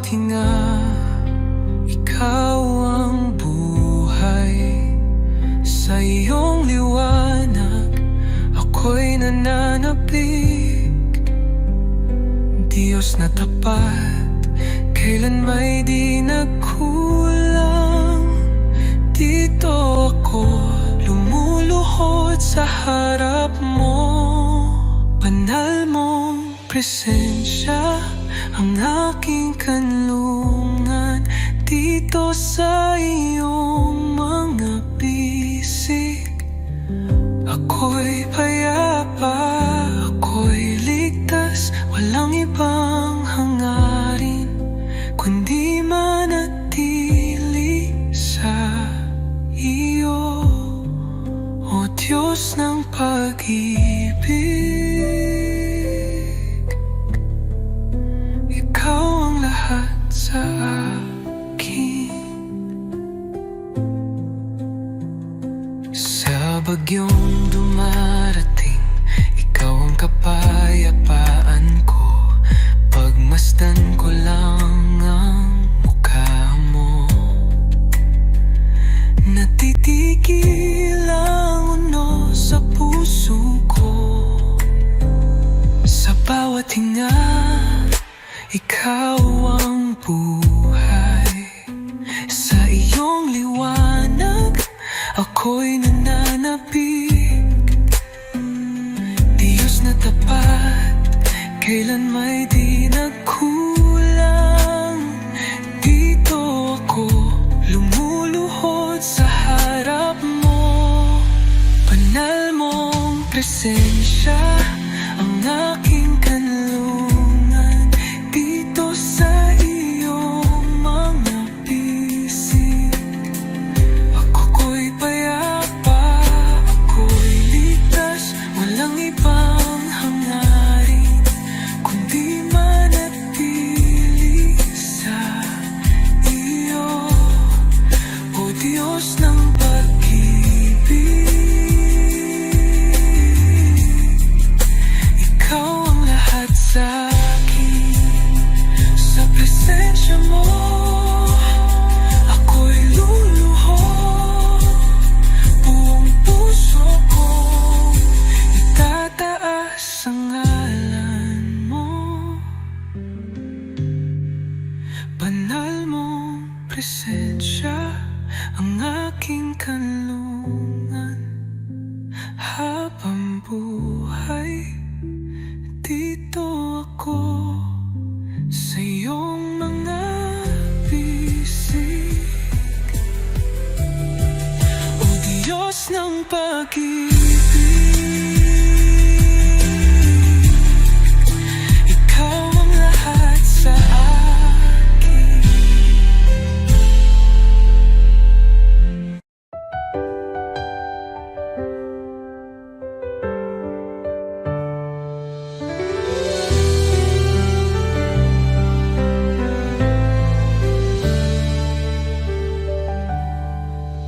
bawat hinga, ikaw ang buhay. Sa iyong liwanag, ako'y nananapig. Diyos na tapat, kailan may di nagkulang. Dito ako lumuluhod sa harap mo. Banal mong presensya ang aking kanlungan. Dito sa iyong mga bisig, ako'y payapa, ako'y ligtas. Walang ibang hangarin kundi manatili sa iyo, O Diyos ng pag-ibig. Ikaw ang lahat sa akin. Sa bagyong dumarating, ikaw ang kapayapaan ko. Pagmasdan ko lang ang mukha mo. Natitigil ang uno sa puso ko. Sa bawat hinga, ikaw ang buhay. Sa iyong liwanag, ako'y nananapig. Diyos na tapat, kailan may di nagkulang. Dito ako lumuluhod sa harap mo. Banal mong presensya ang aking kanlungan. Dito sa iyong mga bisig, ako'y payapa, ako'y ligtas. Walang ibang hangarin kundi manatili sa iyo, O Diyos ng pag-ibig. Ikaw ang lahat sa akin. Sa presensya mo, ako'y luluhod. Buong puso kong itataas ang ngalan mo. Banal mong presensya ang aking kanlungan. Habang buhay, dito ako sa iyong mga bisig, O Diyos ng pag-ibig. Ikaw ang lahat sa akin.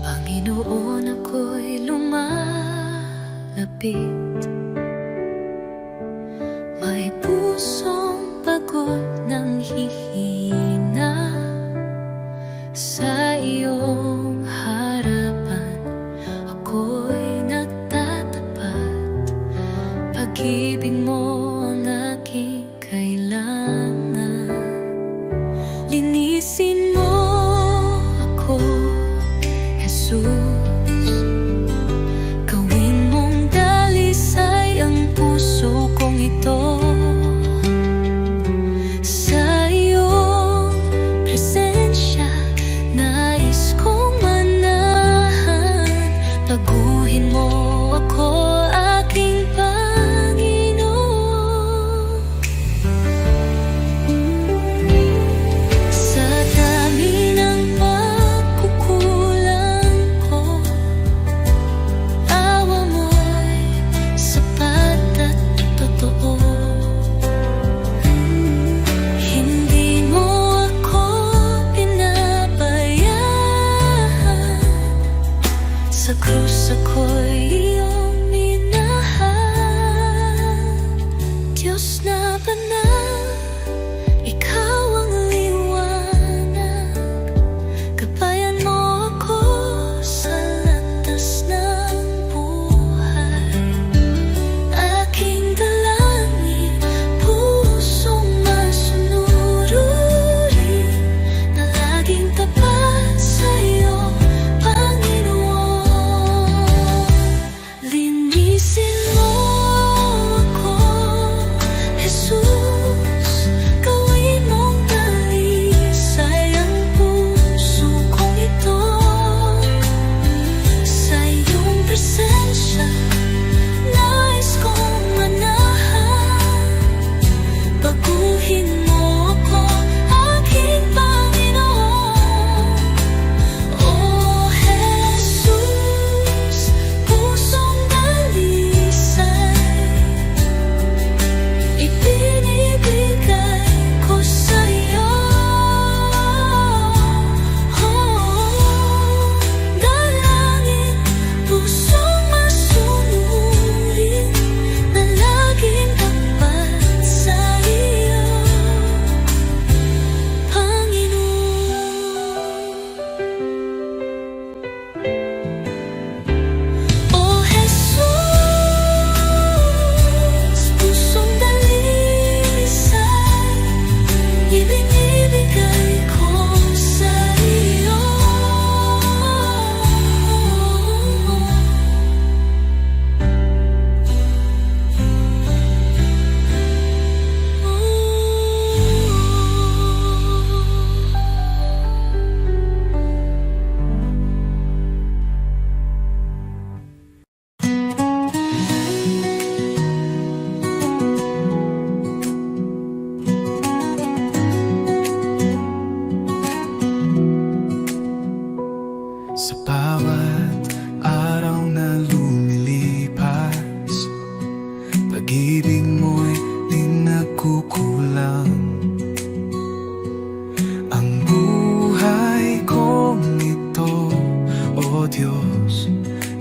Panginoon, ako'y lumalapit. May pusong pagod ng hihina. Sa iyong harapan, ako'y nagtatapat. Pag-ibig mo ang aking kailangan. Linisin mo ako, Jesus. Gawin mong dalisay ang puso kong ito. Sa iyong presensya, nais kong manahan. Baguhin mo ako, aking Panginoon. Sa dami ng pagkukulang ko, awa mo'y sapat at totoo. Hindi mo ako pinabayaan. Sa krus ako'y iyong minahal. Diyos na banal, ikaw ang liwanag.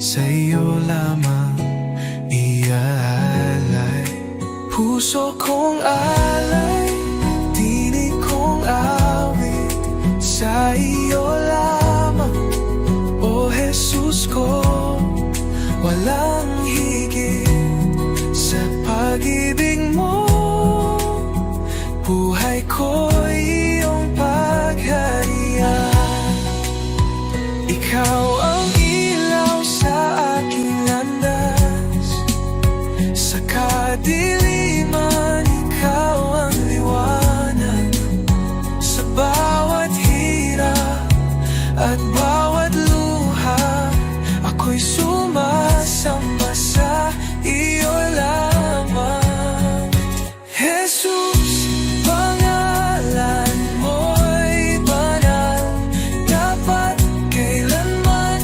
sa iyo lamang iaalay. Puso kong alay, tinig kong awit, sa iyo lamang, O Jesus ko. Walang higit sa pag-ibig mo, buhay ko'y iyong pagharian. Ikaw ang ilaw sa aking landas, sa kadiliman ikaw ang liwanag. Sa bawat hirap at bawat luha, ako'y sumasamba sa iyo lamang. Jesus, pangalan mo'y banal, dapat kailanman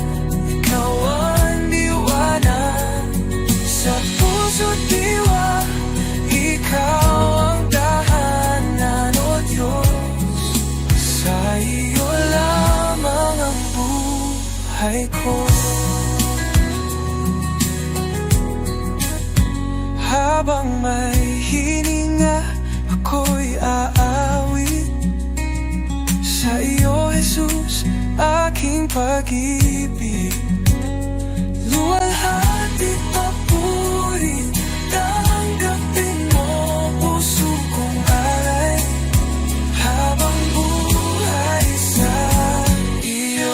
ikaw ang liwanag. Sa puso't diwa, ikaw ang tahanan, O Diyos. Sa iyo lamang ang buhay ko. Habang may hininga, ako'y aawit sa iyo, Jesus, aking pag-ibig. Luwalhati papuri, tanggapin mo, puso kong alay, habang buhay sa iyo.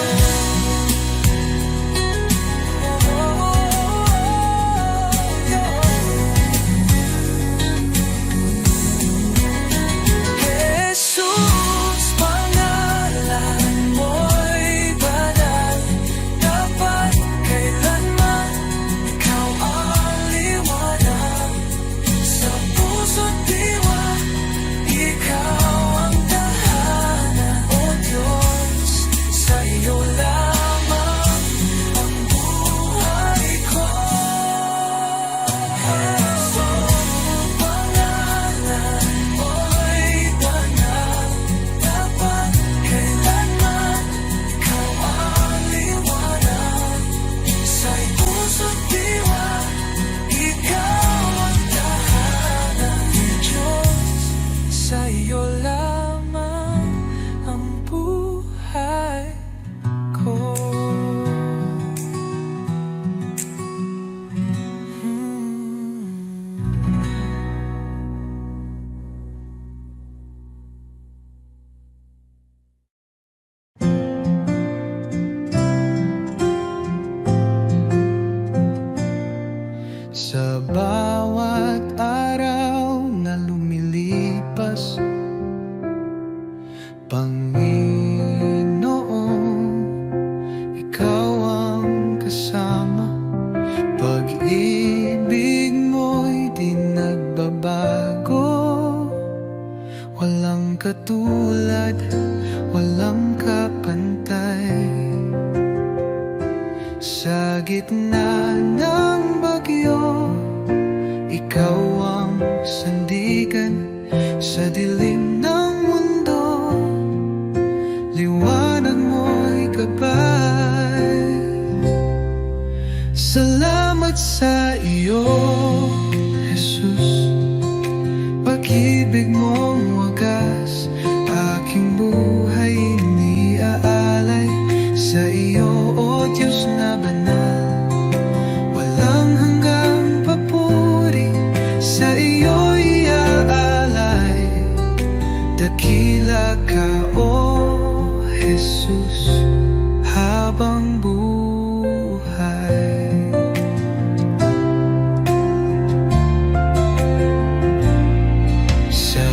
Sa bawat araw na lumilipas, Panginoon, ikaw ang kasama. Pag-ibig mo'y di nagbabago, walang katulad, walang kapantay. Sa gitna ng bagyo, ikaw ang sandigan. Sa dilim ng mundo, liwanag mo'y gabay. Salamat sa iyo, Jesus, pag-ibig mong wagas, aking buhay iniaalay sa iyo, O Diyos na banal. Walang hanggang papuri, sa iyo iaalay. Dakila ka, O Jesus, habang buhay. Sa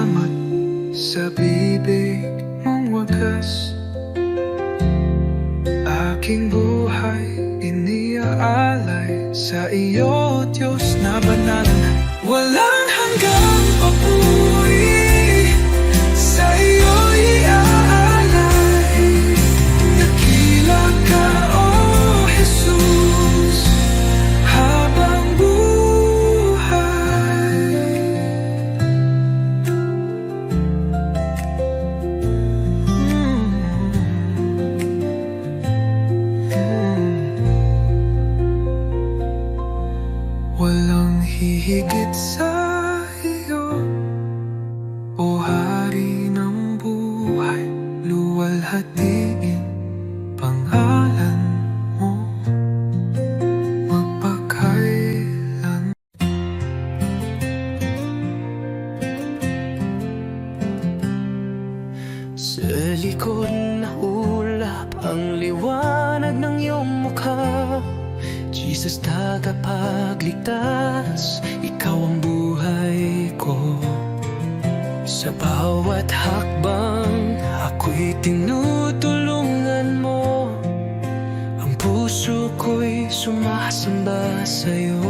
salamat sa bibig mong wagas. Aking buhay iniaalay sa iyo, Diyos na banal. Walang hanggang papuri, sa iyo iaalay. Dakila ka, O Jesus, habang buhay. Walang hihigit sa iyo, O Hari ng buhay. Luwalhatiin pangalan mo magpakailan. Sa likod na ulap ang liwanag ng iyong mukha, Jesus, tagapagligtas, ikaw ang buhay ko. Sa bawat hakbang, ako'y tinutulungan mo. Ang puso ko'y sumasamba sa'yo,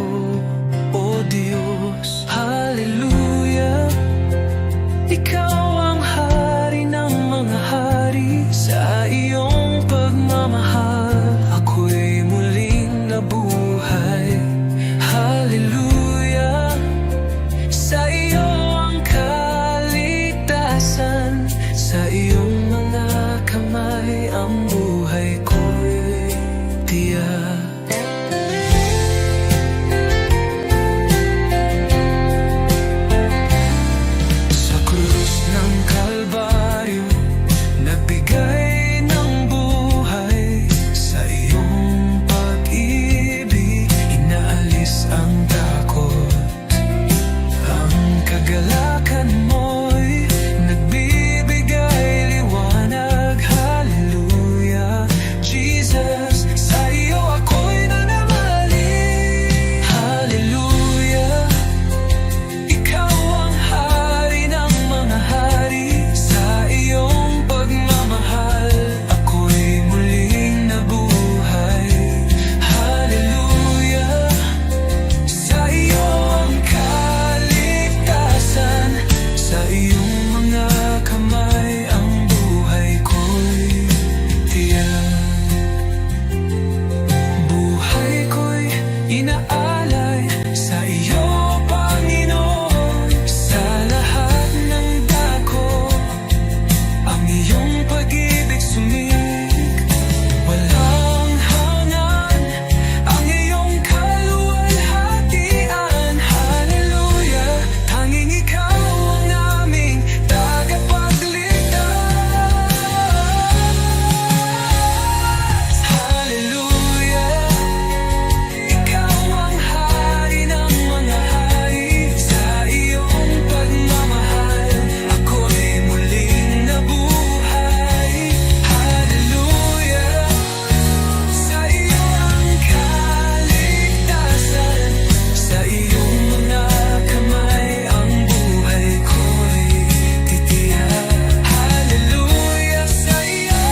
O Diyos. Hallelujah, ikaw ang hari ng mga hari. Sa iyong pagmamahal, ako'y muling nabuhay. Hallelujah, sa iyo ang kaligtasan. Sa iyong mga kamay ang buhay ko'y tiyak. Sa krus ng Kalbaryo, nagbigay ng buhay. Sa iyong pag-ibig, inaalis ang takot. Ang kagalakan mo'y nagbibigay liwanag. Hallelujah, Jesus, sa iyo ako'y nananalig. Hallelujah, ikaw ang hari ng mga hari. Sa iyong pagmamahal, ako'y muling nabuhay. Hallelujah, sa iyo ang kaligtasan. Sa iyong mga kamay ang buhay ko'y tiyak. Buhay ko'y inaalay sa iyo, Panginoon. Sa lahat ng dako, ang iyong pag-ibig sumig. Walang hangan ang iyong kaluwalhatian. Hallelujah, tanging ikaw ang aming tagapagligtas. Hallelujah, ikaw ang hari ng mga hari. Sa iyong pagmamahal, ako'y muling nabuhay. Hallelujah, sa iyo ang kaligtasan. Sa iyong mga kamay ang buhay ko'y titiyak. Hallelujah, sa iyo,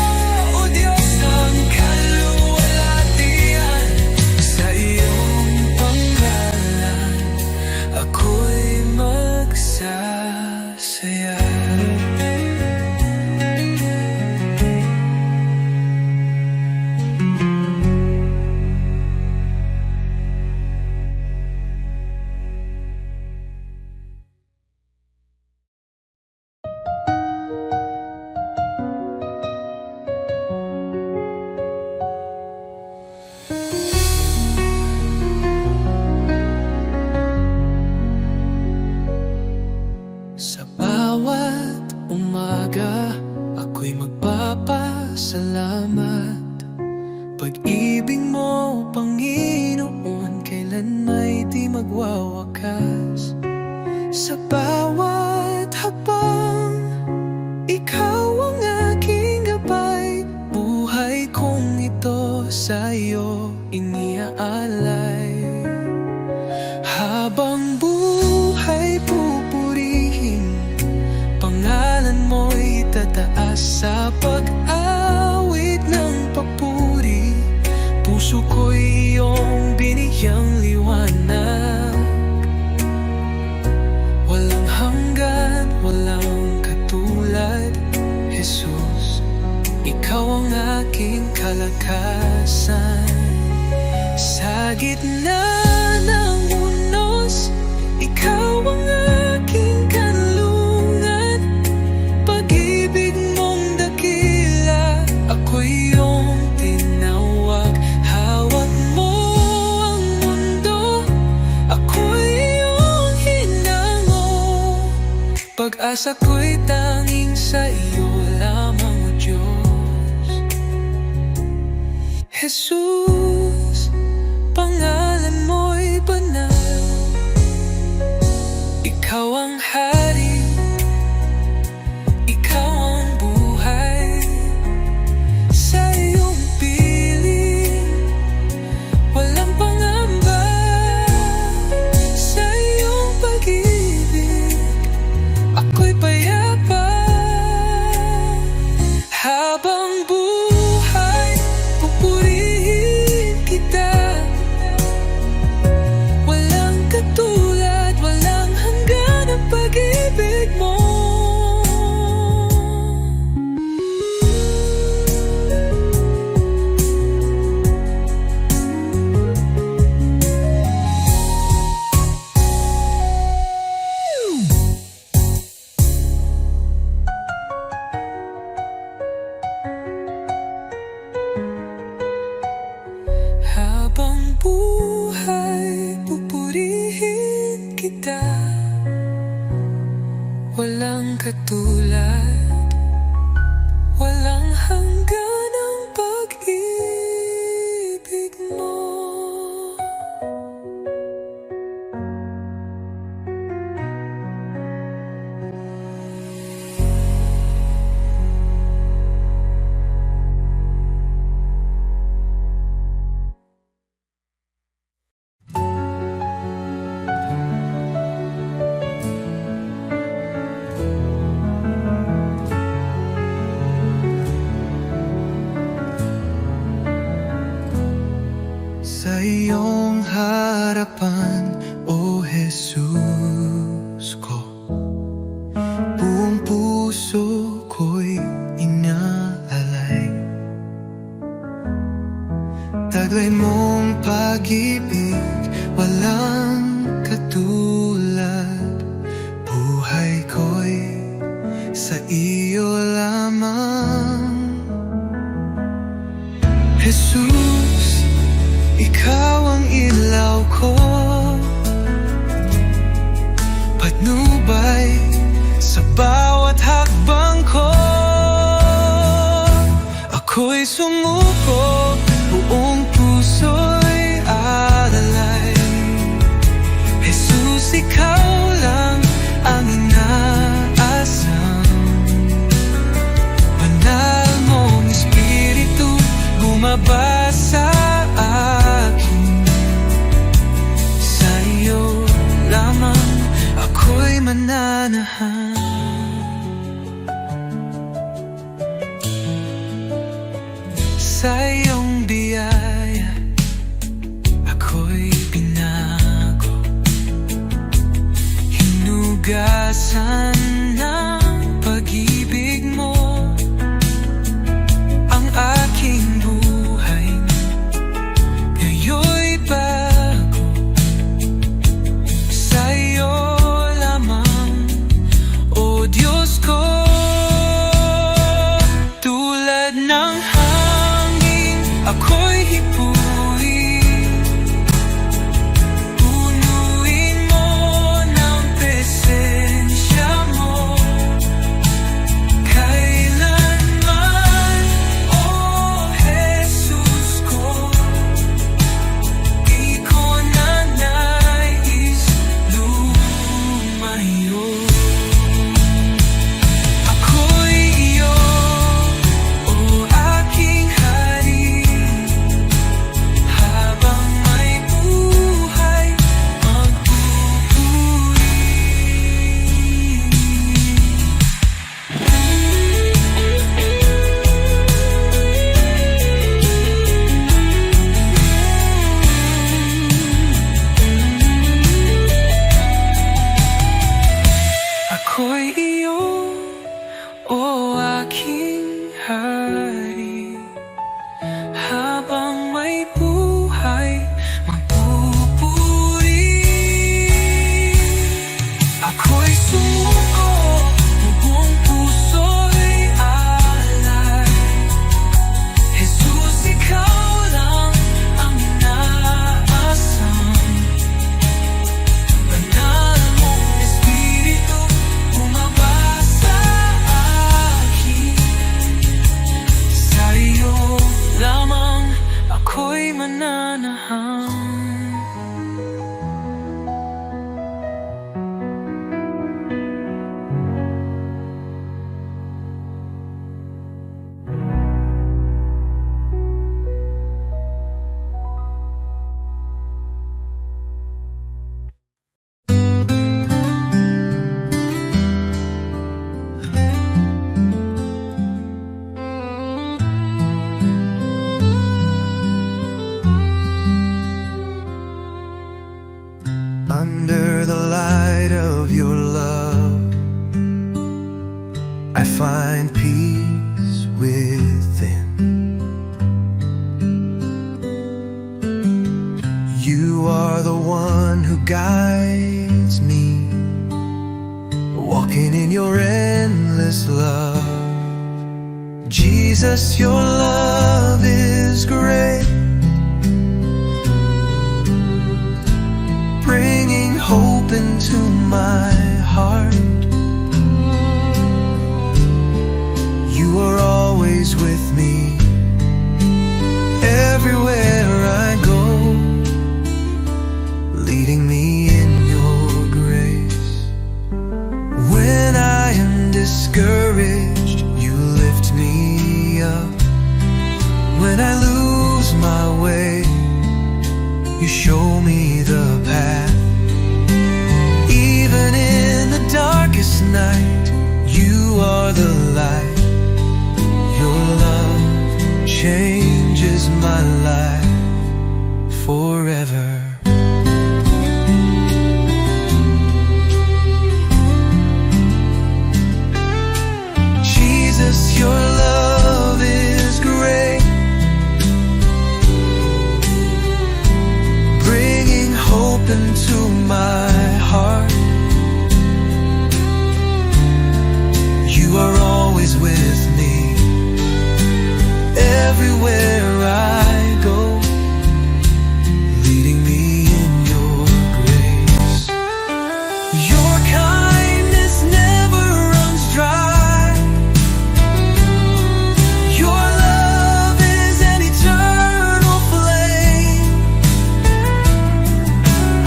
O Diyos ng kaluwalhatian. Sa iyong panggalan, ako'y magsasaya. Sa bawat umaga, ako'y magpapasalamat. Pag-ibig mo, Panginoon, kailan may di magwawakas. Sa bawat hakbang, ikaw ang aking gabay. Buhay kong ito sa iyo iniaalay. Habang buhay pupurihin sa pag-awit ng papuri. Puso ko'y iyong biniyang liwanag, walang hanggan, walang katulad. Jesus, ikaw ang aking kalakasan. Sa gitna ng unos, ikaw ang aking kanlungan. Pag-ibig mong dakila, ako'y iyong tinawag. Hawak mo ang mundo, ako'y iyong hinango. Pag-asa ko'y tanging sa iyo lamang, O Diyos. Jesus, pangalan mo'y banal. Ikaw ang hari, ikaw ang buhay. Sa iyong piling, walang pangamba. Sa iyong pag-ibig, ako'y payapa. Habang buhay, pupurihin kita. Walang katulad, walang hanggan ang pag-ibig mo. Habang buhay, pupurihin kita. Walang katulad, walang hanggan ang pag-ibig mo. Sa iyong harapan, O Jesus ko, buong puso ko'y inaalay. Taglay mong pag-ibig, walang katulad. Buhay ko'y sa iyo lamang. Jesus, ikaw ang ilaw ko, patnubay sa bawat hakbang ko. Ako'y sumuko, buong puso'y alalay. Jesus, ikaw lang ang inaasam. Banal mong Espiritu, bumaba sa akin. Sa iyo lamang ako'y mananahan. Sa iyong biyaya, ako'y binago. Hinugasan ng pag-ibig mo ang aking buhay. Ngayon'y bago. Sa iyo lamang, O Diyos ko. Tulad ng hangin ay iyo, o aking hari. Habang may buhay, magpupuri. Ako'y sumuko, buong puso'y alay. Jesus, ikaw lang ang inaasam. Banal mong Espiritu, bumaba sa akin. Sa iyo lamang ako'y mananahang. Under the light of your love, I find peace within. You are the one who guides me, walking in your endless love. Jesus, your love is great, bringing hope into my heart. You are always with me, everywhere I go, leading me in your grace. When I am discouraged, you lift me up. When I lose my way, you show me the path. Even in the darkest night, you are the light. Your love changes my life forever. Jesus, your love is great, bringing hope into my heart. You are always with me, everywhere I go, leading me in your grace. Your kindness never runs dry. Your love is an eternal flame.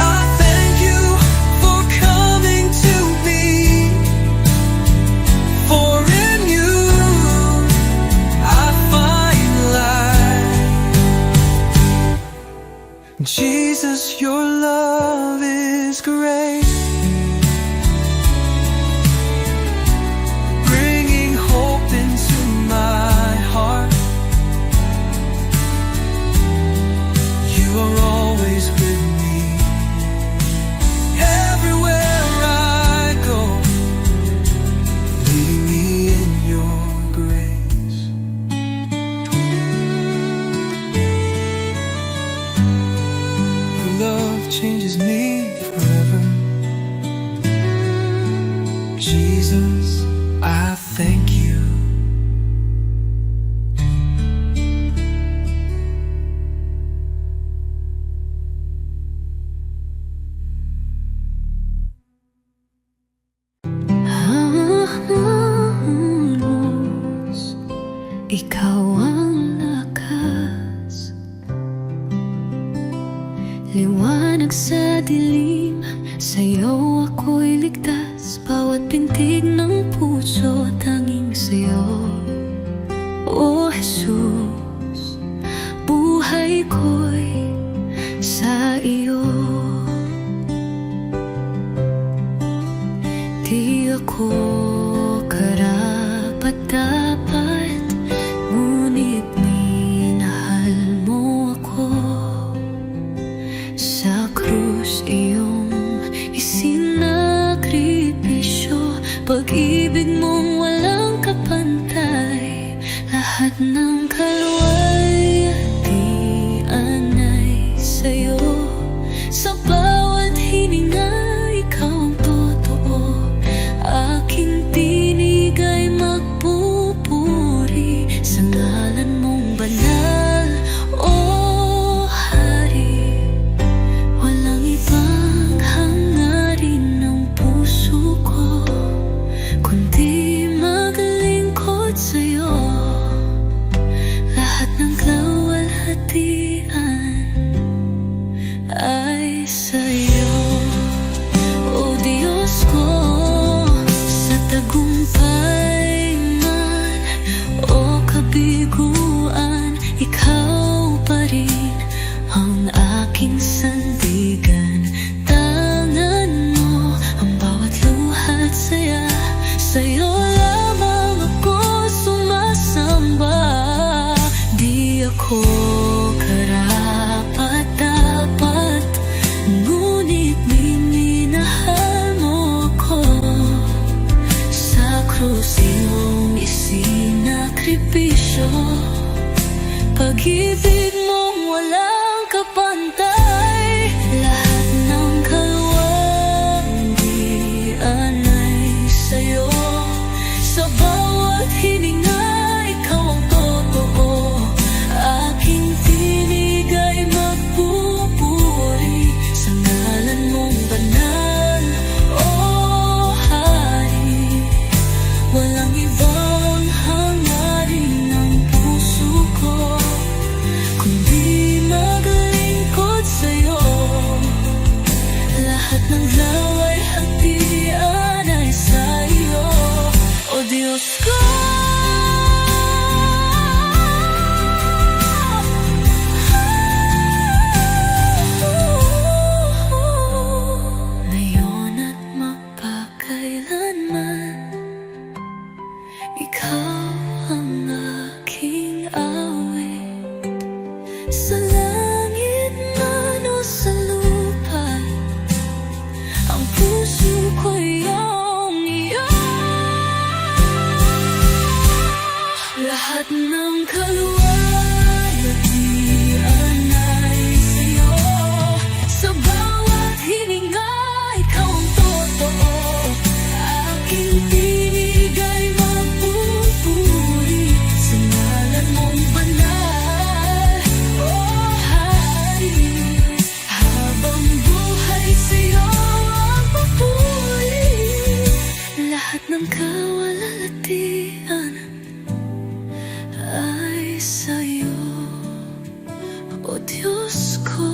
I thank you for coming to me, for in you I find life. pag-ibig mong walang kapantay. Lahat ng kalwalhatian ay sa'yo. Sa bawat hininga, ikaw ang totoo. Aking tinig ay magpupuri sa ngalan mong banal, O Hari. Walang ibang hangarin ng puso ko kundi maglingkod sa'yo. Lahat ng kalwalhatian ay sa'yo. O Diyos ko, sa tagumpay man o kabiguan, ikaw pa rin ang aking sandigan. Tangan mo ang bawat luha at saya, sa'yo lamang ako sumasamba. Di ako karapat-dapat, ngunit minahal mo ako. Sa krus iyong isinakripisyo, pag-ibig mong walang kapantay. Lahat ng kalwalhatian ay sa'yo. Sa bawat hininga, ikaw ang totoo. Aking tinig ay magpupuri sa ngalan mong banal, O Hari. Walang ibang hangarin ng puso ko kundi maglingkod sa'yo. Lahat ng kalwalhatian ay sa'yo, O Diyos ko. Ngayon at magpakailanman, ikaw ang aking awit. Sa langit man o sa lupa, ang puso ko iyong iyo. Lahat ng kalwalhatian ay sa'yo. Sa bawat hininga, ikaw ang totoo. Aking tinig ay magpupuri sa ngalan mong banal, O Hari. Habang buhay sa'yo ang papuri. Lahat ng kalwalhatian ay sa'yo, O Diyos ko.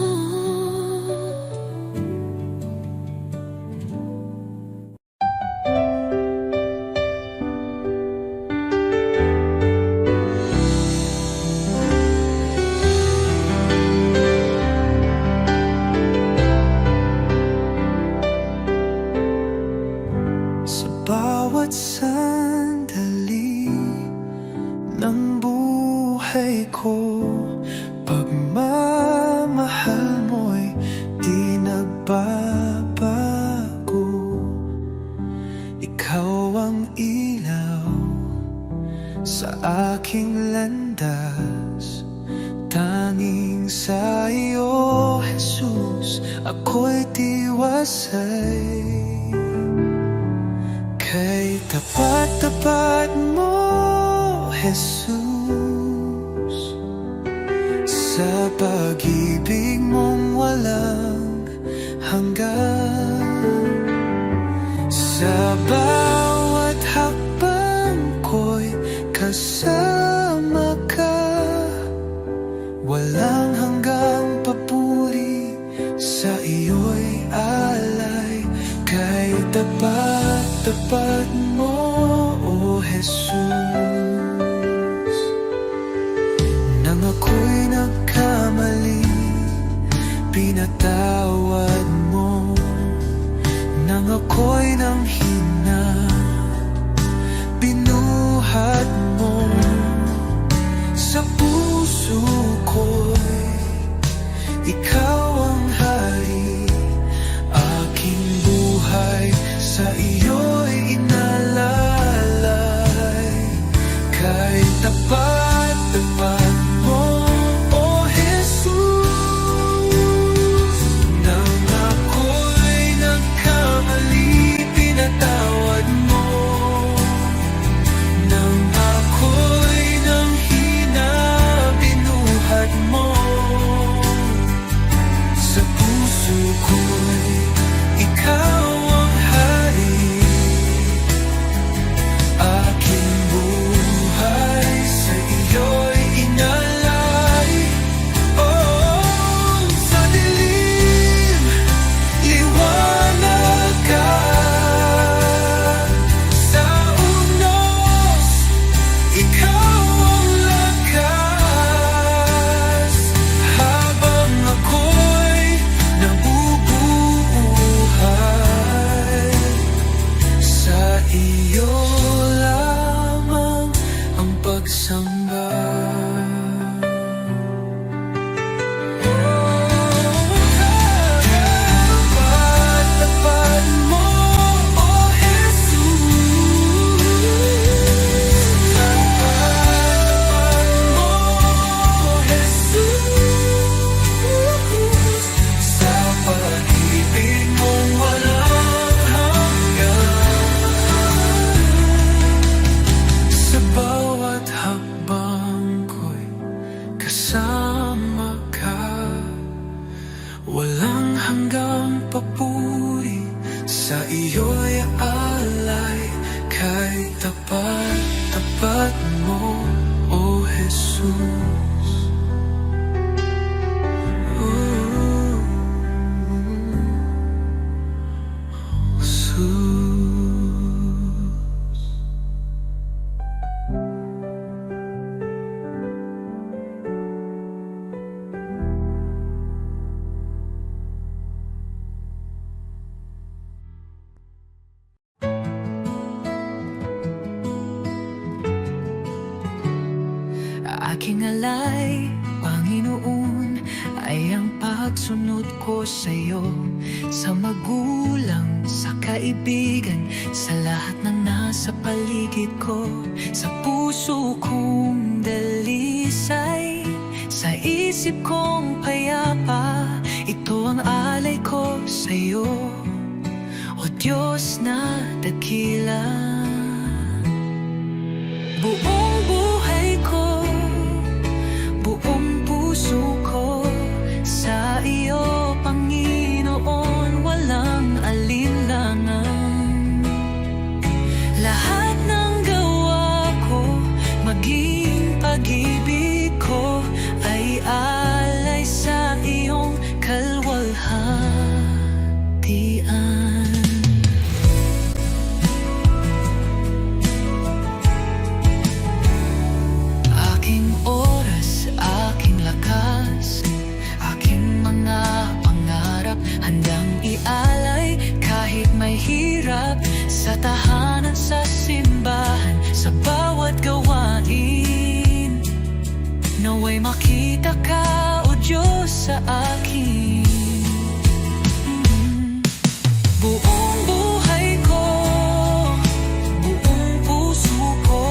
Sa bawat sandali ng buhay ko, pagmamahal mo'y di nagbabago. Ikaw ang ilaw sa aking landas. Tanging sa iyo, Jesus, ako'y tiwasay. Kay tapat-tapat mo, Jesus, sa pag-ibig mong walang hanggan. Sa bawat hakbang ko'y kasama ka. Walang hanggang papuri, sa iyo'y alay. Kay tapat-tapat mo, O Jesus. Nang ako'y nagkamali, pinatawad mo. Nang ako'y nang hindi aking alay, Panginoon, ay ang pagsunod ko sa'yo. Sa magulang, sa kaibigan, sa lahat ng nasa paligid ko. Sa puso kong dalisay, sa isip kong payapa, ito ang alay ko sa'yo, O Diyos na dakila. Buong buhay ko, buong puso ko, sa iyo, Panginoon, walang alinlangan. Lahat ng gawa ko, maging pag-ibig ko, ay alay sa iyong kalwalhatian. Aking oras, aking lakas, aking mga pangarap, handang ialay kahit may hirap. Sa tahanan, sa simbahan, sa bawat gawain, naway makita ka, O Diyos, sa akin. Buong buhay ko, buong puso ko,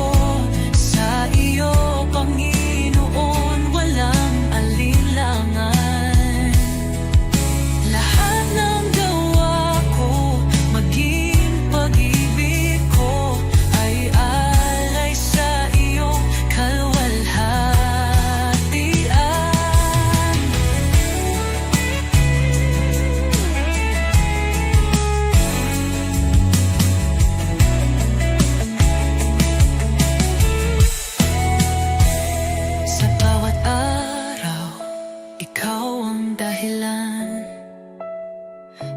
sa iyo, Panginoon, walang alinlangan. Lahat ng gawa ko, maging pag-ibig ko, ay alay sa iyong kalwalhatian. Sa bawat araw, ikaw ang dahilan.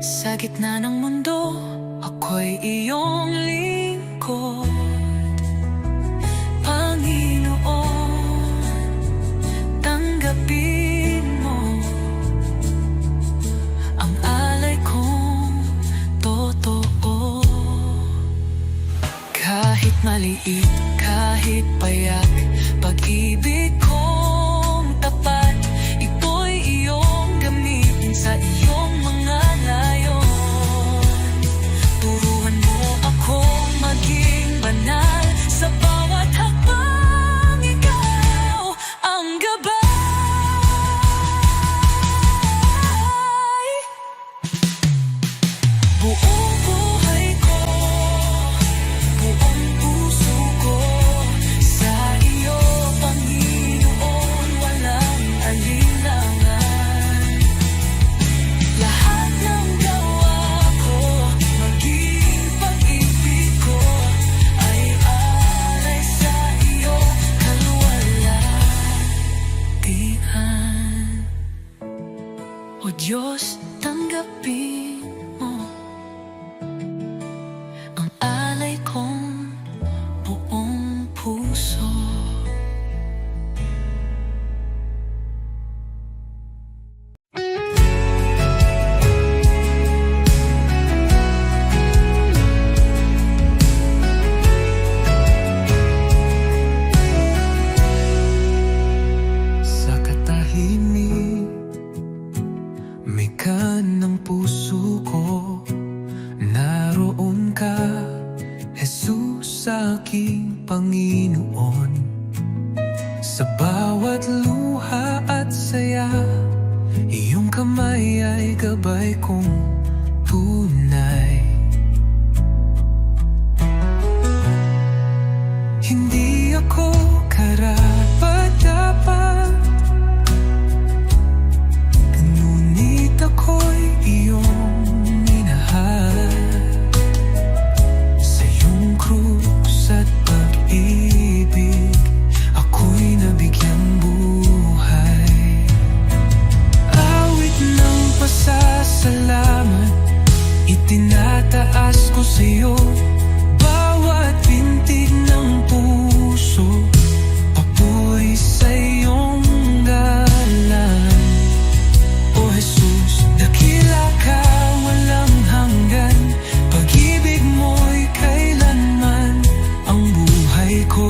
Sa gitna ng mundo, ako'y iyong lingkod. Panginoon, tanggapin mo ang alay kong totoo. Kahit maliit, kahit payak, pag-ibig kong tapat, ito'y iyong gamitin sa iyong mga layon. Turuan mo akong maging banal, sa bawat hakbang ikaw ang gabay. Buong buhay ko, buong puso ko, sa iyo, Panginoon, walang alinlangan. Lahat ng gawa ko, maging pag-ibig ko, ay alay sa iyo, kalwalhatian. O Diyos, tanggapin mo ang alay kong buong puso. Sa katahimik, may ng puso ko, naroon ka, Jesus, aking Panginoon. Sa bawat luha at saya, iyong kamay ay gabay kong tunay. Hindi ako karapat-dapat, ngunit ako'y iyong minahal. Sa iyong krus at pag-ibig, ako'y nabigyang buhay. Awit ng pasasalamat, itinataas ko sa iyo. Bawat pintig ng puso, papuri sa iyong galang. O Jesus, dakila ka, walang hanggan. Pag-ibig mo'y kailanman ang buhay ko.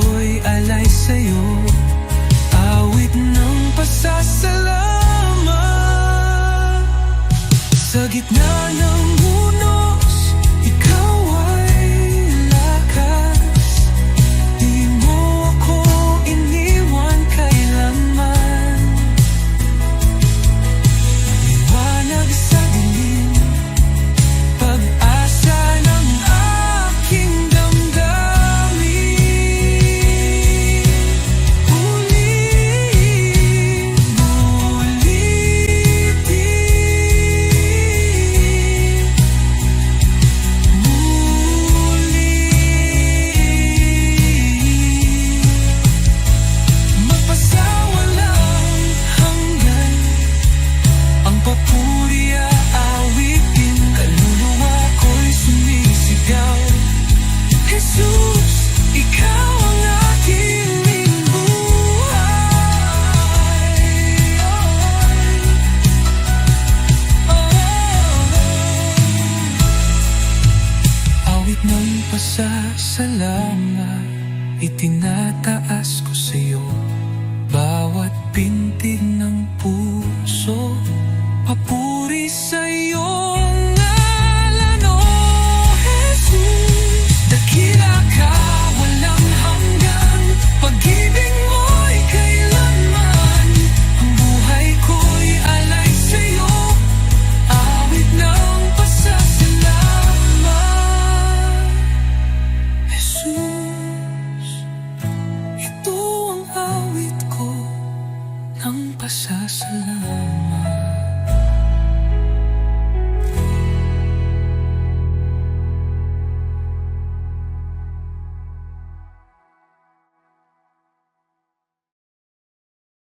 itinataas ko sa'yo. Bawat pintig ng puso, papuri sa'yo. Ngalan, oh Jesus, dakila ka, walang hanggan. Pag-ibig mo'y kailanman. Ang buhay ko'y alay sa'yo, awit ng pasasalamat. Jesus, ito ang awit ko ng pasasalamat.